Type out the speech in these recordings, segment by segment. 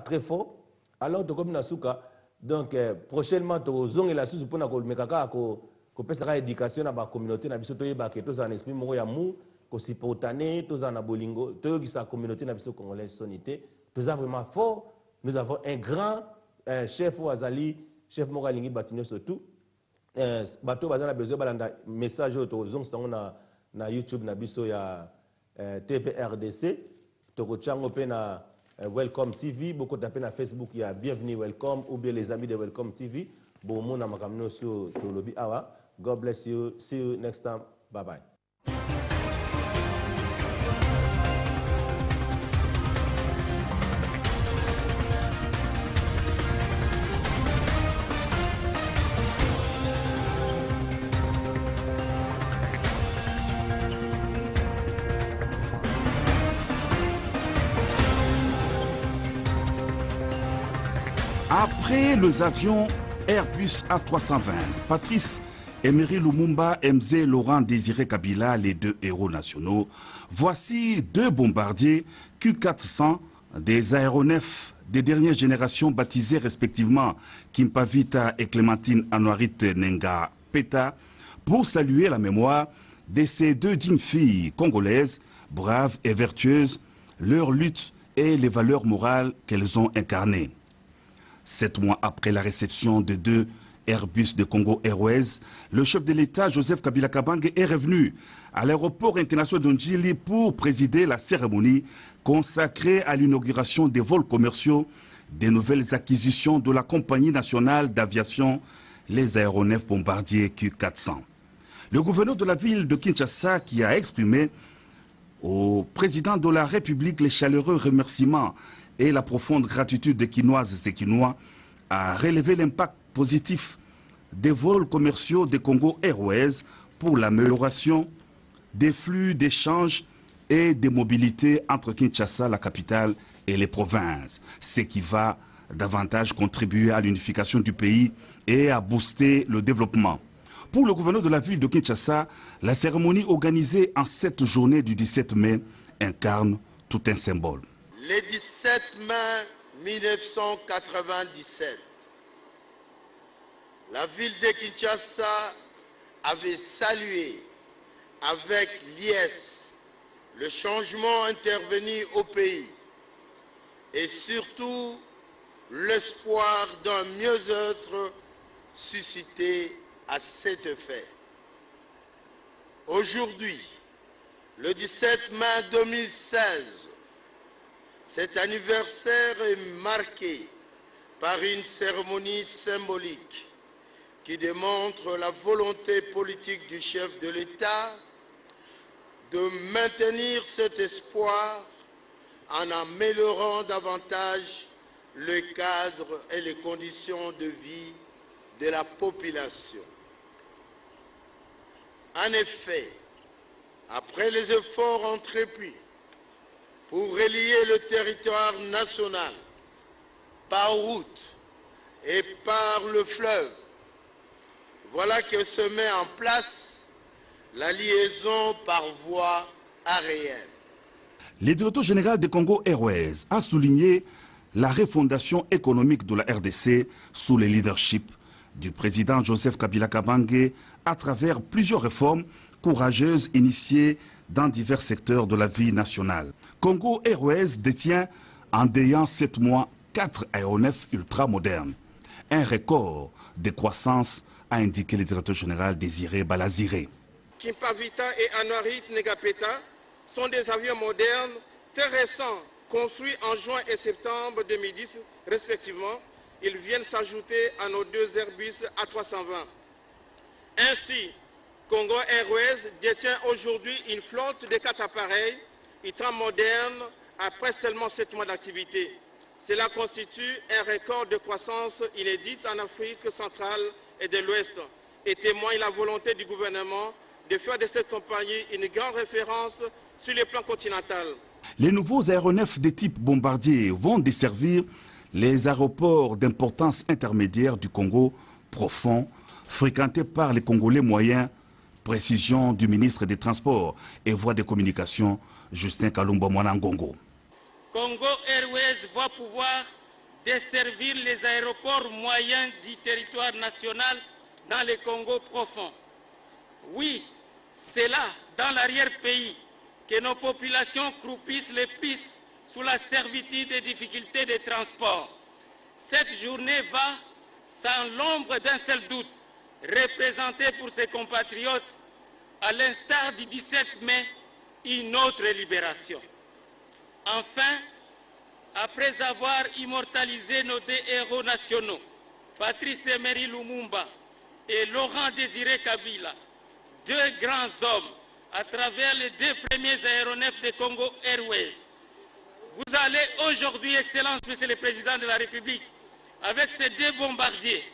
très fort. Alors, comme Nasuka, donc prochainement, tu as la sous pour que mekaka ko pesa éducation na ba communauté na biso to yeba ke to za un esprit moko ya mou ko supportaner to za na bolingo to yo ki sa communauté na biso congolaise sonité to za vraiment fort. Nous avons un grand chef Ouazali, chef Moralingi Batinyo surtout. Bato bazana besoin balanda message to zong sango na YouTube na biso ya TVRDC to ko chango pe na Welcome TV, beaucoup tapé na Facebook, il y a Bienvenue Welcome ou bien les amis de Welcome TV. Bon monde na makamno sur to lobby awa. God bless you. See you next time. Bye bye. Après les avions Airbus A320, Patrice Emery Lumumba, MZ Laurent Désiré Kabila, les deux héros nationaux, voici deux bombardiers Q400 des aéronefs des dernières générations baptisés respectivement Kimpavita et Clémentine Anouarit Nenga Peta pour saluer la mémoire de ces deux dignes filles congolaises, braves et vertueuses, leur lutte et les valeurs morales qu'elles ont incarnées. 7 mois après la réception de deux Airbus de Congo Airways, le chef de l'État, Joseph Kabila Kabange, est revenu à l'aéroport international de Njili pour présider la cérémonie consacrée à l'inauguration des vols commerciaux des nouvelles acquisitions de la Compagnie nationale d'aviation, les aéronefs bombardiers Q400. Le gouverneur de la ville de Kinshasa qui a exprimé au président de la République les chaleureux remerciements et la profonde gratitude des Quinoises et Quinois a relevé l'impact positif des vols commerciaux de Congo Airways pour l'amélioration des flux d'échanges et des mobilités entre Kinshasa, la capitale, et les provinces, ce qui va davantage contribuer à l'unification du pays et à booster le développement. Pour le gouverneur de la ville de Kinshasa, la cérémonie organisée en cette journée du 17 mai incarne tout un symbole. Le 17 mai 1997, la ville de Kinshasa avait salué avec liesse le changement intervenu au pays et surtout l'espoir d'un mieux-être suscité à cet effet. Aujourd'hui, le 17 mai 2016, cet anniversaire est marqué par une cérémonie symbolique qui démontre la volonté politique du chef de l'État de maintenir cet espoir en améliorant davantage le cadre et les conditions de vie de la population. En effet, après les efforts entrepris pour relier le territoire national par route et par le fleuve, voilà que se met en place la liaison par voie aérienne. Le directeur général de Congo Airways a souligné la refondation économique de la RDC sous le leadership du président Joseph Kabila Kabange à travers plusieurs réformes courageuses initiées dans divers secteurs de la vie nationale. Congo Airways détient en déant 7 mois 4 aéronefs ultra-modernes. Un record de croissance, a indiqué le directeur général Désiré Balaziré. Kimpavita et Anouarit Negapeta sont des avions modernes très récents, construits en juin et septembre 2010 respectivement. Ils viennent s'ajouter à nos 2 Airbus A320. Ainsi, Congo Airways détient aujourd'hui une flotte de 4 appareils ultra-modernes après seulement 7 mois d'activité. Cela constitue un record de croissance inédite en Afrique centrale et de l'Ouest et témoigne la volonté du gouvernement de faire de cette compagnie une grande référence sur le plan continental. Les nouveaux aéronefs de type bombardier vont desservir les aéroports d'importance intermédiaire du Congo profond, fréquentés par les Congolais moyens, précision du ministre des Transports et Voies de Communication, Justin Kalumba Mwanangongo. Congo Airways va pouvoir desservir les aéroports moyens du territoire national dans le Congo profond. Oui, c'est là, dans l'arrière-pays, que nos populations croupissent les pistes sous la servitude et difficultés de transport. Cette journée va, sans l'ombre d'un seul doute, représenter pour ses compatriotes, à l'instar du 17 mai, une autre libération. Enfin, après avoir immortalisé nos deux héros nationaux, Patrice Emery Lumumba et Laurent Désiré Kabila, deux grands hommes à travers les deux premiers aéronefs de Congo Airways, vous allez aujourd'hui, Excellence, Monsieur le Président de la République, avec ces deux bombardiers,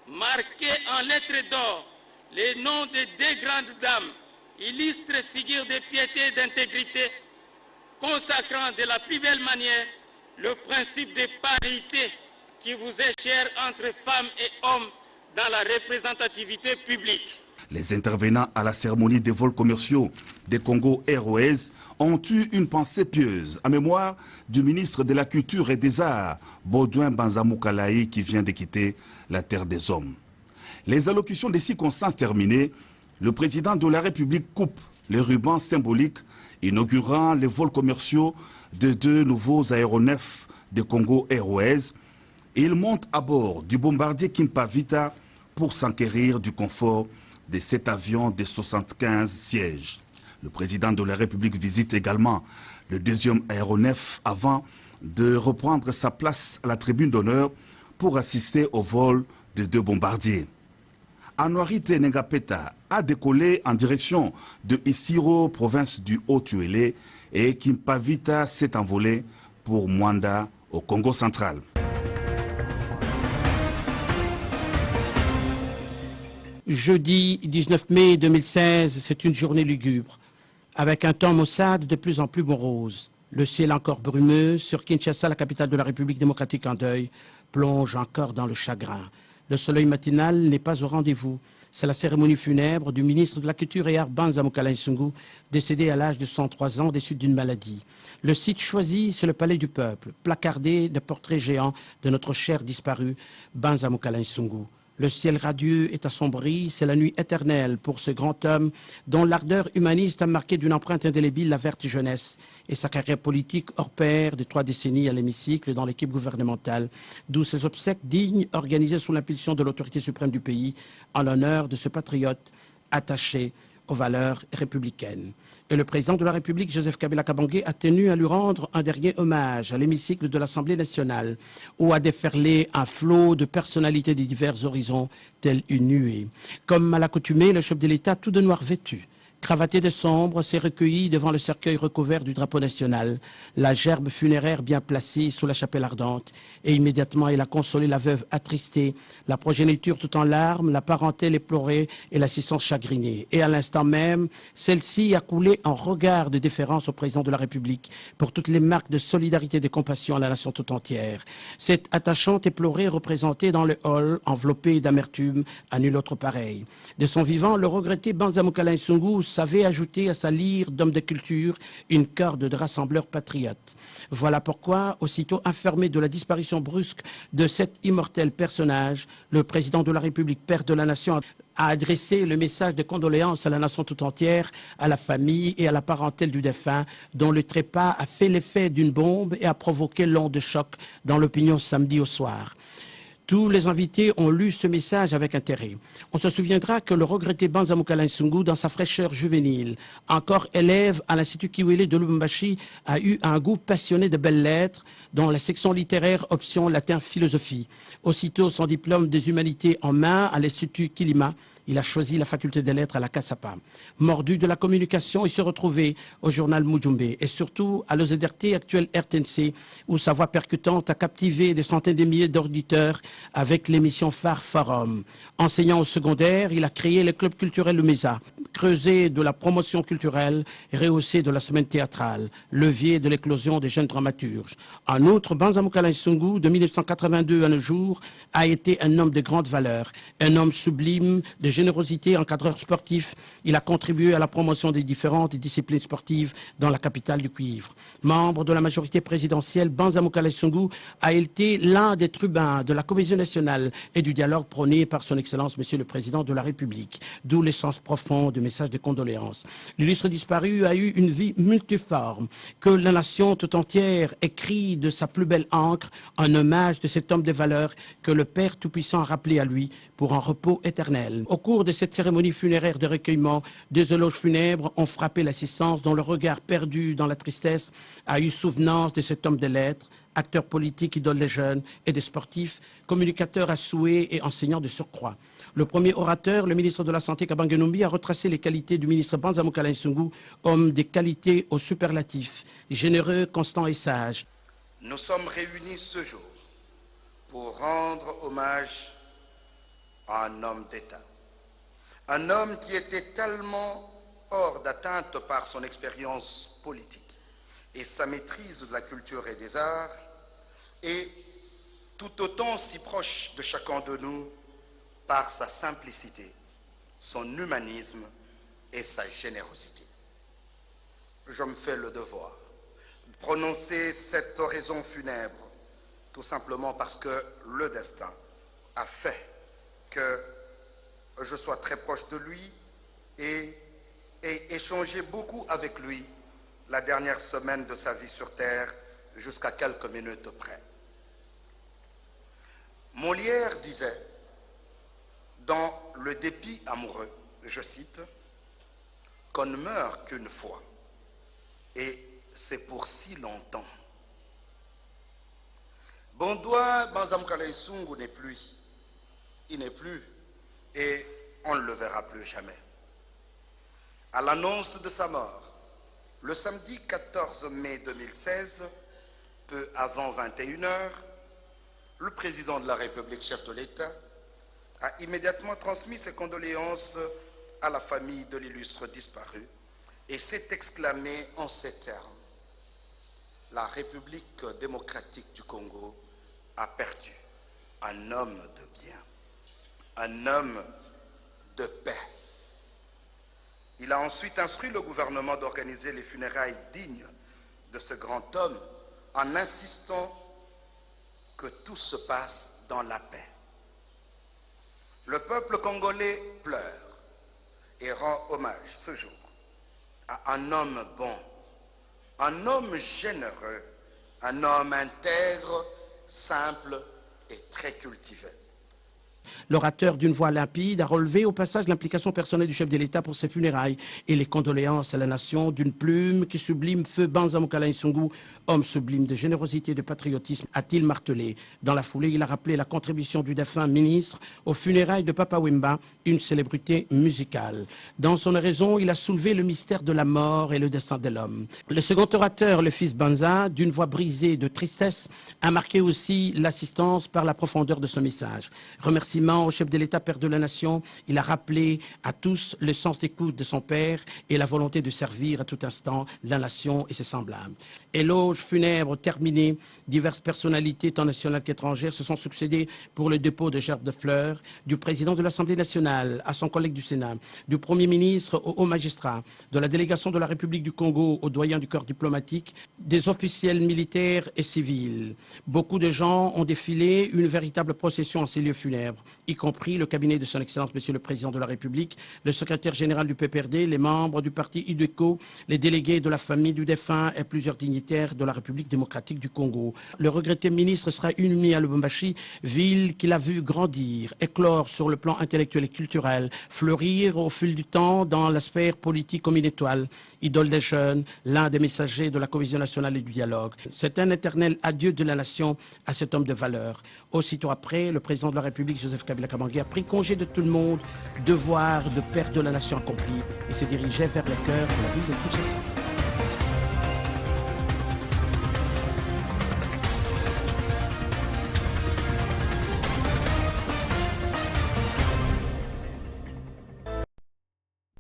marquer en lettres d'or les noms de deux grandes dames, illustres figures de piété et d'intégrité, consacrant de la plus belle manière le principe de parité qui vous est cher entre femmes et hommes dans la représentativité publique. Les intervenants à la cérémonie des vols commerciaux des Congo Airways ont eu une pensée pieuse en mémoire du ministre de la Culture et des Arts, Baudouin Banzamou-Kalaï, qui vient de quitter la terre des hommes. Les allocutions des circonstances terminées, le président de la République coupe les rubans symboliques inaugurant les vols commerciaux de deux nouveaux aéronefs de Congo Airways. Et il monte à bord du bombardier Kimpavita pour s'enquérir du confort de cet avion de 75 sièges. Le président de la République visite également le deuxième aéronef avant de reprendre sa place à la tribune d'honneur pour assister au vol de deux bombardiers. Anouarite Ngapeta a décollé en direction de Isiro, province du Haut-Uélé, et Kimpavita s'est envolé pour Mwanda, au Congo central. Jeudi 19 mai 2016, c'est une journée lugubre, avec un temps maussade de plus en plus morose. Le ciel encore brumeux, sur Kinshasa, la capitale de la République démocratique en deuil, plonge encore dans le chagrin. Le soleil matinal n'est pas au rendez-vous. C'est la cérémonie funèbre du ministre de la Culture et Arts Banzamou-Kalaï Nsungu, décédé à l'âge de 103 ans des suites d'une maladie. Le site choisi, c'est le Palais du Peuple, placardé de portraits géants de notre cher disparu Banzamou-Kalaï Nsungu. Le ciel radieux est assombri, c'est la nuit éternelle pour ce grand homme dont l'ardeur humaniste a marqué d'une empreinte indélébile la verte jeunesse et sa carrière politique hors pair de 3 décennies à l'hémicycle dans l'équipe gouvernementale, d'où ses obsèques dignes organisées sous l'impulsion de l'autorité suprême du pays en l'honneur de ce patriote attaché aux valeurs républicaines. Et le président de la République, Joseph Kabila Kabange, a tenu à lui rendre un dernier hommage à l'hémicycle de l'Assemblée nationale, où a déferlé un flot de personnalités des divers horizons, telle une nuée. Comme à l'accoutumée, le chef de l'État, tout de noir vêtu, cravaté de sombre, s'est recueilli devant le cercueil recouvert du drapeau national, la gerbe funéraire bien placée sous la chapelle ardente, et immédiatement il a consolé la veuve attristée, la progéniture tout en larmes, la parentèle éplorée et l'assistance chagrinée. Et à l'instant même, celle-ci a coulé en regard de déférence au président de la République pour toutes les marques de solidarité et de compassion à la nation tout entière. Cette attachante éplorée représentée dans le hall, enveloppée d'amertume, à nul autre pareil. De son vivant, le regretté Banzamou-Kalaï Nsungu savait ajouter à sa lyre d'homme de culture une corde de rassembleur patriote. Voilà pourquoi, aussitôt informé de la disparition brusque de cet immortel personnage, le président de la République, père de la nation, a adressé le message de condoléances à la nation tout entière, à la famille et à la parentèle du défunt, dont le trépas a fait l'effet d'une bombe et a provoqué l'onde de choc dans l'opinion samedi au soir. Tous les invités ont lu ce message avec intérêt. On se souviendra que le regretté Banzamou-Kalaï Nsungu, dans sa fraîcheur juvénile, encore élève à l'Institut Kiwélé de Lubumbashi, a eu un goût passionné de belles lettres, dont la section littéraire option latin-philosophie. Aussitôt son diplôme des humanités en main à l'Institut Kilima, il a choisi la faculté des lettres à la Kasapa. Mordu de la communication, il se retrouvait au journal Mujumbe et surtout à l'OZRT, actuel RTNC, où sa voix percutante a captivé des centaines de milliers d'auditeurs avec l'émission phare Forum. Enseignant au secondaire, il a créé le club culturel Lumeza, creuset de la promotion culturelle, rehaussé de la semaine théâtrale, levier de l'éclosion des jeunes dramaturges. En outre, Banza Mukala Nsungu, de 1982 à nos jours, a été un homme de grande valeur, un homme sublime, de générosité, encadreur sportif. Il a contribué à la promotion des différentes disciplines sportives dans la capitale du cuivre. Membre de la majorité présidentielle, Banza Mukala Nsungu a été l'un des tribuns de la cohésion nationale et du dialogue prôné par son Excellence, Monsieur le Président de la République, d'où l'essence profonde du message de condoléances. L'illustre disparu a eu une vie multiforme, que la nation tout entière écrit de sa plus belle encre un hommage de cet homme de valeur que le Père Tout-Puissant a rappelé à lui pour un repos éternel. Au cours de cette cérémonie funéraire de recueillement, deux éloges funèbres ont frappé l'assistance dont le regard perdu dans la tristesse a eu souvenance de cet homme de lettres, acteur politique, idole des jeunes et des sportifs, communicateur à souhait et enseignant de surcroît. Le premier orateur, le ministre de la Santé, Kabange Numbi, a retracé les qualités du ministre Banza Mukala Nsungu, homme des qualités au superlatif, généreux, constant et sage. Nous sommes réunis ce jour pour rendre hommage à un homme d'État. Un homme qui était tellement hors d'atteinte par son expérience politique et sa maîtrise de la culture et des arts, et tout autant si proche de chacun de nous par sa simplicité, son humanisme et sa générosité. Je me fais le devoir de prononcer cette oraison funèbre, tout simplement parce que le destin a fait que je sois très proche de lui et ai échangé beaucoup avec lui la dernière semaine de sa vie sur Terre, jusqu'à quelques minutes près. Molière disait, dans Le dépit amoureux, je cite, « qu'on ne meurt qu'une fois, et c'est pour si longtemps. » Bondoua Banza Mukala Nsungu n'est plus, il n'est plus, et on ne le verra plus jamais. À l'annonce de sa mort, le samedi 14 mai 2016, peu avant 21 h, le président de la République, chef de l'État, a immédiatement transmis ses condoléances à la famille de l'illustre disparu et s'est exclamé en ces termes: « La République démocratique du Congo a perdu un homme de bien, un homme de paix. » Il a ensuite instruit le gouvernement d'organiser les funérailles dignes de ce grand homme en insistant que tout se passe dans la paix. Le peuple congolais pleure et rend hommage ce jour à un homme bon, un homme généreux, un homme intègre, simple et très cultivé. L'orateur d'une voix limpide a relevé au passage l'implication personnelle du chef de l'État pour ses funérailles et les condoléances à la nation d'une plume qui sublime feu Banza Mukala Nsungu, homme sublime de générosité et de patriotisme, a-t-il martelé. Dans la foulée, il a rappelé la contribution du défunt ministre aux funérailles de Papa Wemba, une célébrité musicale. Dans son oraison, il a soulevé le mystère de la mort et le destin de l'homme. Le second orateur, le fils Banza, d'une voix brisée de tristesse, a marqué aussi l'assistance par la profondeur de son message. Remerciement au chef de l'État, père de la nation, il a rappelé à tous le sens d'écoute de son père et la volonté de servir à tout instant la nation et ses semblables. Éloges funèbres terminés, diverses personnalités tant nationales qu'étrangères se sont succédées pour le dépôt de gerbes de fleurs, du président de l'Assemblée nationale à son collègue du Sénat, du Premier ministre au haut magistrat, de la délégation de la République du Congo au doyen du corps diplomatique, des officiels militaires et civils. Beaucoup de gens ont défilé une véritable procession en ces lieux funèbres, y compris le cabinet de son Excellence, Monsieur le Président de la République, le secrétaire général du PPRD, les membres du parti UDECO, les délégués de la famille du défunt et plusieurs dignitaires de la République démocratique du Congo. Le regretté ministre sera inhumé à Lubumbashi, ville qu'il a vu grandir, éclore sur le plan intellectuel et culturel, fleurir au fil du temps dans la sphère politique comme une étoile, idole des jeunes, l'un des messagers de la cohésion nationale et du dialogue. C'est un éternel adieu de la nation à cet homme de valeur. Aussitôt après, le président de la République, Joseph Kabila Kabange, a pris congé de tout le monde, devoir de père de la nation accompli, et s'est dirigé vers le cœur de la ville de Kinshasa.